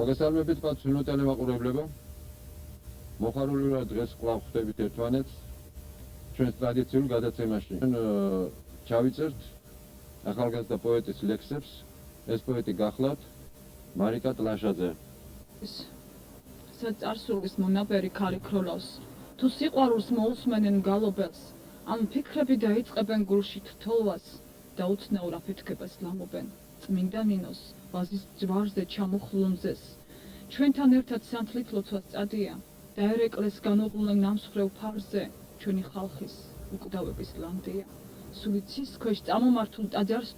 მოგესალმებით პატრიოტულ ტელემაყურებლებო. მოხარული ვარ დღეს კვლავ ხვდებით ერთმანეთს ჩვენს ტრადიციულ გადაცემაში. ჩავიწერთ ახალგაზრდა პოეტის ლექსებს. ეს პოეტი გახლავთ მარიკა ტლაშაძე. საწარსულის მონაბერი ქარი ქროლავს, თუ სიყვარულს მოусმენენ გალობელს, ან ფიქრები დაიწყებენ გულში თოვლას და უცნაურ აფეთქებას ლამობენ. წმინდა ნინოს ვაზის ჯვარზე ჩამოხლუნძეს, ჩვენთან ერთად სანთლით ლოცვას წადია, და ერეკლეს განუღლენ ნამსხვრევ ფარზე, ჩვენი ხალხის უკვდავების ლანდია. სულიცის ქვეშ წამომართულ ტაძარს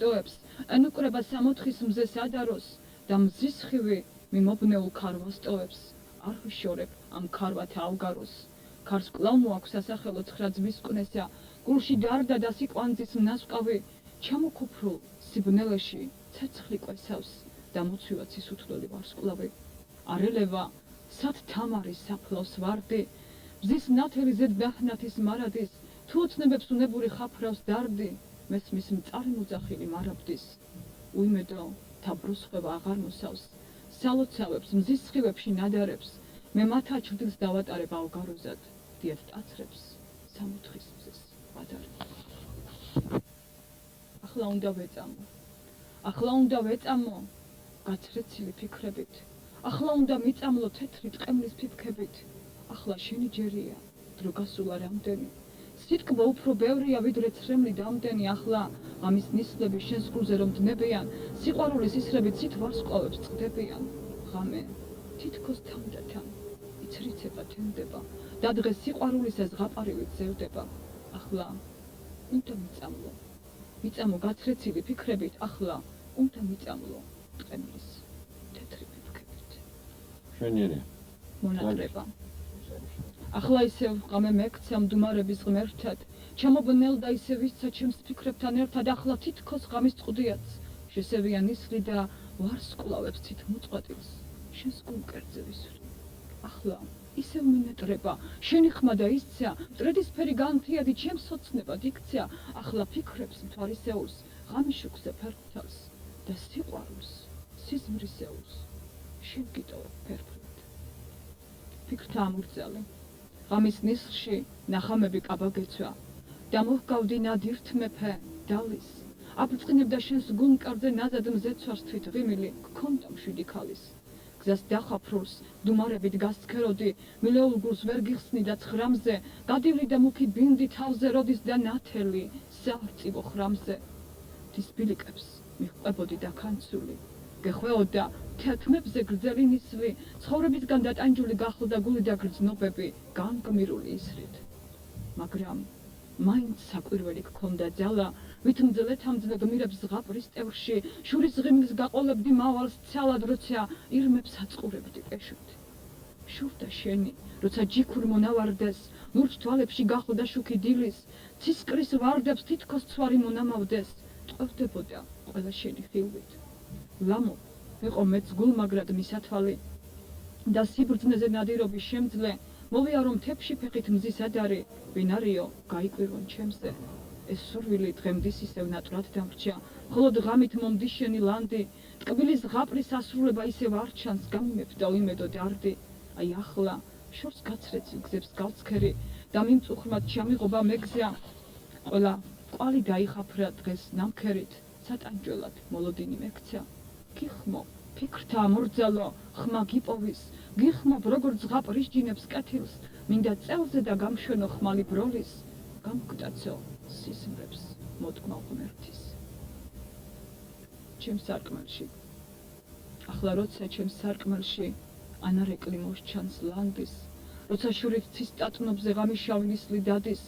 ენუკრება სამოთხის მზეს ადაროს და მზის ხივი მიმობნეულ ქარვას ტოვებს. არ ვიშორებ ამ ქარვათა ავგაროს. ქარს კვლავ მოაქვს სასახელო ცხრა ძმის კვნესა, გულში დარდა და სიყვანძის მნასკავი, ჩამოქუფრულ სიბნელეში ცეცხლი კვესავს და მოცივად სისუთლელი ვარსკვლავი. არ ელევა სად თამარის საფლავს ვარდი, მზის ნათელი ზედ ბაჰნათის მარადის, თუ ოცნებებს უნებური ხაფრავს დარდი, მესმის მწარი მოძახილი მარაბდის. უიმედო თაბროსხვევა აღარ მოსავს, სალოცავებს მზის სხივებში ნადარებს, მე მათა ჩრდილს დავატარებ ავგაროზად, დიად ტაცრებს სამოთხის მზეს ვადარებ. ახლა უნდა ვეწამო გაცრეცილი ფიქრებით, ახლა უნდა მიწამლო თეთრი ტყემლის ფიფქებით, ახლა შენი ჯერია დრო გასულა რამდენი, სიტკბო უფრო ბევრია ვიდრე ცრემლი დამდენი, ახლა ღამის ნისლები შენს გულზე რომ დნებიან, სიყვარულის ისრებით სით ვარსკვლავებს წყდებიან. ღამე თითქოს თანდათან იცრიცება თენდება და დღეს სიყვარულისა ზღაპარივით ზევდება. ახლა უნდა მიწამლო გაცრეცილი ფიქრებით, ახლა უნდა მიწამლო ტყემლის თეთრი ფიფქებით. შვენიერია მონატრება. ახლა ისევ ღამე მეკცა მდუმარების ღმერთად, ჩამობნელდა ისევ ისცა ჩემს ფიქრებთან ერთად, ახლა თითქოს ღამის წყუდიაც შესევია ნისლი და ვარსკვლავებს თით მოწყვეტილს შენს გულკერძზე ვისვრი. ახლა ისევ მინეტრება შენი ხმა და ისცა, მტრედისფერი განთიადი ჩემს ოცნებად იქცა, ახლა ფიქრებს მთვარისეულს ღამის შუქზე ფერხთავს და სიყვარულს სიზმრისეულს შენ გიტოვებ ფერფლად. ფიქრთა ამურძალი ღამის ნისლში ნახამები კაბაგეცვა და მოჰგავდი ნადირთ მეფე დალის, აბწყინებდა შენს გულმკარდზე ნაზად მზეცვარს თვით ღიმილი გქონდა მშვიდი ქალის. გზას დახაფრულს დუმარებით გასცქეროდი, მილეულ გულს ვერ გიხსნი და ცხრამზე, გადივლი და მუქი ბინდი თავზე როდის და ნათელი საარწივო ხრამზე. დის ბილიკებს მიჰყვებოდი და ქანცული, გეხვეოდა თეთმებზე გრძელი ნისლი, ცხოვრებისგან დატანჯული გახლდა გული და გრძნობები განგმირული ისრით. მაგრამ მაინც საკვირველი გქონდა ძალა, ვით მძლე გმირებს ზღაპრის ტევრში, შურის ღიმილს გაყოლებდი მავალს ცალად, როცა ირმებს აწყურებდი პეშოთ. შურდა შენი, როცა ჯიქურ მონავარდეს, ლურჯ თვალებში გახლდა შუქი დილის, ცისკრის ვარდებს თითქოს ცვარი მონამავდეს, ტყვევდებოდა ყველა შენი ხილვით. ლამო იყო მეც გულმაგრად მისათვალი და სიბრძნეზე ნადირობის შემძლე, მოვიარო მთებში ფეხით მზის ადარი, ვინ არიო გაიკვირვონ ჩემზე. ეს სურვილი დღემდის ისევ ნატრად დამრჩა, მხოლოდ ღამით მომდის შენი ლანდი, ტკბილის ზღაპრის ასრულება ისევ არ ჩანს, გამიმებ და ვიმედო დარდი. აი ახლა შორს გაცრეცილ გზებს გავცქერი და მიმწუხრმად ჩამიღობა მეგზა, ყველა კვალი დაიხაფრა დღეს ნამქერით, სატანჯველად მოლოდინი მეკცა. გიხმო ფიქრთა ამორძალო, ხმა გიპოვის, გიხმობ როგორც ზღაპრის ჯინებს კეთილს, მინდა წელზე და გამშვენო ხმალი ბროლის, გამგტაცო სიზმრებს მოტკმავ ღმერთის. ჩემს სარკმელში, ახლა როცა ჩემს სარკმელში ანარეკლი მოსჩანს ლანდის, როცა შურით ცის ტატნობზე ღამის შავი ნისლი დადის,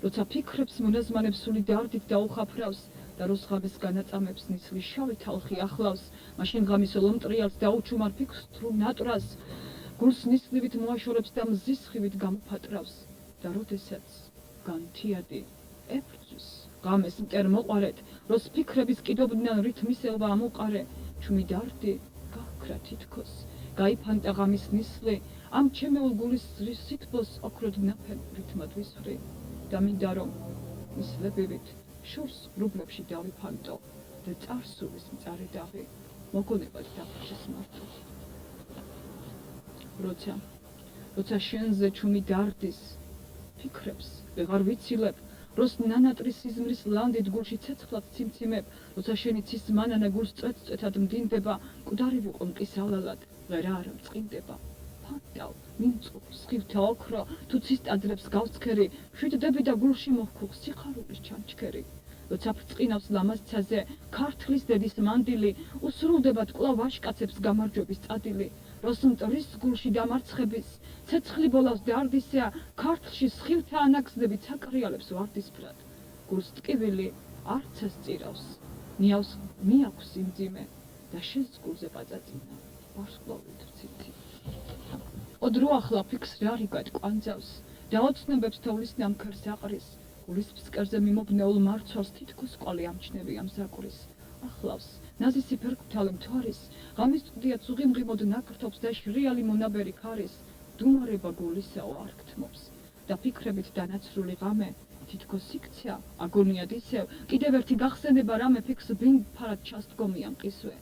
როცა ფიქრებს მონაზმანებს სული დარდით დაუხაფრავს და როს ღამეს განაწამებს ნისლის შავი თალხი ახლავს, მაშინ ღამის ოლომტრიალს დაუჩუმარ ფიქრს თრუ ნატრას, გულს ნისლივით მოაშორებს და მზის ხივით გამოფატრავს და როდესაც განთიადი ეფრწვის ღამეს მტერ მოყარეთ, როს ფიქრების კიდობდნენ რითმისელვა ამოყარე, ჩუმი დარდი გაქრა თითქოს, გაიფანტა ღამის ნისლი, ამ ჩემეულ გულის სითბოს ოქროდ ნაფენ რითმად ვისვრი და მინდა რომ ნისლებივით შორს რუბლებში დავიფანტო და წარსულის მწარე დაღი მოგონებად დაფრჩეს მარტო. როცა შენზე ჩუნი დარდის ფიქრებს ვეღარ ვიცილებ, როს ნანატრის სიზმრის ლანდით გულში ცეცხლად ციმციმებ, როცა შენი ცის მანანა გულს წვეთ-წვეთად მდინდება, მკვდარი ვიყო მტკის ალალად, ღერა არა მწყინდება. ფანტავ, მიმწყობ, სხივთა ოქრო, თუ ცის ტაძრებს გავცქერი, შვიდდები და გულში მოჰქუხ სიხარულის ჩანჩქერი. როცა ბრწყინავს ლამაზცაზე, ქართლის დედის მანდილი, უსრულდებად კვლავ ვაშკაცებს გამარჯვების წადილი, როს მტრის გულში დამარცხების, ცეცხლი ბოლავს დარდისეა, ქართლში სხივთა ანაგზნები ცაკრიალებს ვარდისფრად. გულს ტკივილი არცას წირავს, ნიავს მიაქვს სიმძიმე და შენს გულზე პაწაწინა, ვარსკვლავით ციცი. ოდრო ახლა ფიქს რარიგად კვანძავს და ოცნებებს თოვლის ნამქერს აყრის, გულის ფსკერზე მიმობნეულ მარცვალს თითქოს კვალი ამჩნევი ამ ზაკურის. ახლავს ნაზისი ფერკუთალე მთვარის, ღამის წვდია წუღიმღიმოდ ნაკრთობს და შრიალი მონაბერი ქარის, დუმარება გულისაო არ გთმობს და ფიქრებით დანაცრული ღამე, თითქოს იქცია, აგონიად ისევ, კიდევ ერთი გახსენება რამე ფიქს ბინდფარად ჩასდგომიან ყისვე.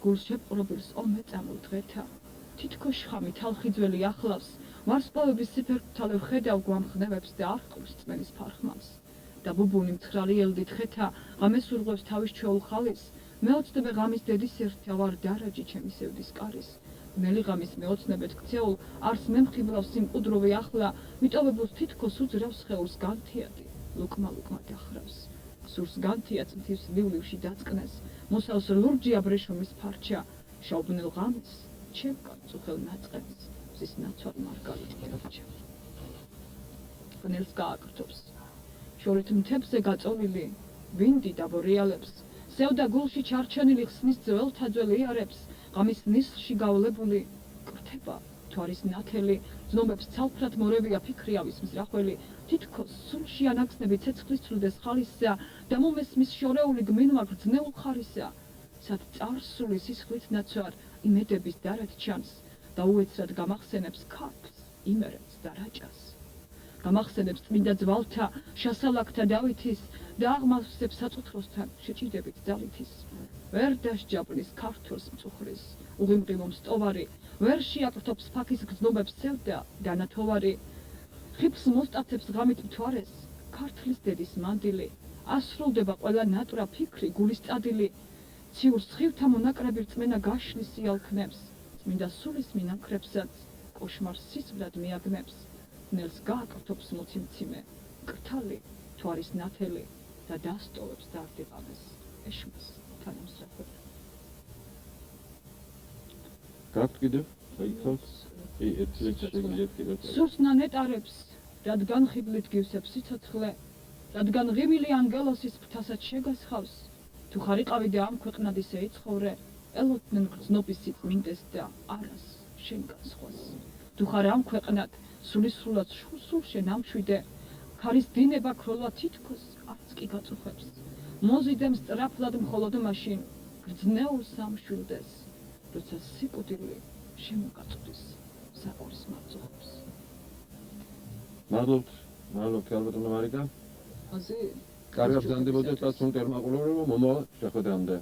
გულს შეპყრობილს ომე წამულ დღეთა, თითქოს შხამი თალხიძველი ახლავს, ვარსკვლავების სიფერკუთალე ვხედავ გვამხნევებს და არ ყრის წმენის ფარხმავს. და ბუბუნი მცხრალი ელდით ხეთა, ღამეს ურღვევს თავის ჩვეულ ხალის, მეოცნებე ღამის დედის ერთია ვარ დარაჯი ჩემი სევდის კარის. ბნელი ღამის მეოცნებეთ ქცეულ, არს მემხიბლავს სიმყუდროვი ახლა, მიტოვებულს თითქოს უძრავს სხეულს განთიადი, ლუკმა დახრავს. სურს განთიაც მთის ლივლივში დაწყნეს, მოსავს ლურჯი აბრეშუმის ფარჩა, შავბნელ ღამის, ჩემკან წუხელ ნაწყენს, მზის ნაცვალ მარგალით ერჩა. ბნელს გააკრთობს. შორით მთებზე გაწოლილი, ვინდი დაბორიალებს, სევდა გულში ჩარჩენილი ხსნის ძველთა ძველ იარებს, ღამის ნისლში გავლებული, კრთება, თვარის ნათელი, ძნობებს ცალფრად მორევია ფიქრიავის მზრახველი, თითქოს სულში ანაგზნები ცეცხლის ცვლიდეს ხალისსა და მომესმის შორეული გმენვა გრძნეულ ხარისსა, სად წარსული სისხლით ნაცვარ იმედების დარად ჩანს და უეცრად გამახსენებს ქართლს, იმერეთს და რაჭას. გამახსენებს წმინდა ძვალთა, შასალაკთა დავითის და აღმავსებს საწუთროსთან შეჭიდებით ძალითის. ვერ დასჯაბლის ქართლს მწუხრის, უღიმღიმო მსტოვარი, ვერ შეაკრთობს ფაქის გრძნობებს სევდა დანათოვარი. ხიფს მოსტაცებს ღამით მთვარეს, ქართლის დედის მანდილი, ასრულდება ყველა ნატრა ფიქრი, გულის წადილი. ციურ სხივთა მონაკრები რწმენა გაშლის იალქნებს, წმინდა სულის მინანქრებსაც, კოშმარს სისვლად მიაგნებს. ნელს გააკრთობს მოციმციმე, კრთალი, თვარის ნათელი და დასტოვებს დარდიყამეს, ეშმის თანამსახური. გაქვთ კიდევ? საითავს? ერთი შეგიძლიათ კიდევ. სურსნა ნეტარებს, რადგან ხიბლით გივსებს სიცოცხლე, რადგან ღიმილი ანგელოსის ფრთასაც შეგასხავს, თუ ხარიყავი და ამ ქვეყნად ისე იცხოვრე, ელოდნენ გრძნობის სიწმინდეს და არას შენ განსხვას. თუ ხარ ამ ქვეყნად, სულისრულად სულ შენ ამშვიდე, ქარის დინება ქროლა თითქოს არც კი გაწუხებს. მოზიდემ სწრაფლად მხოლოდ მაშინ, გრძნეულს ამშვილდეს, როცა სიკვდილი შემოგაწყვდის საკურის მარწუხებს. მადლობთ ალბათო მარიკა. აზი? კარგად გზანდებოდეთ და სულ კერმაყოლურებო მომავალ შეხვედრამდე.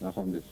ნახვამდის.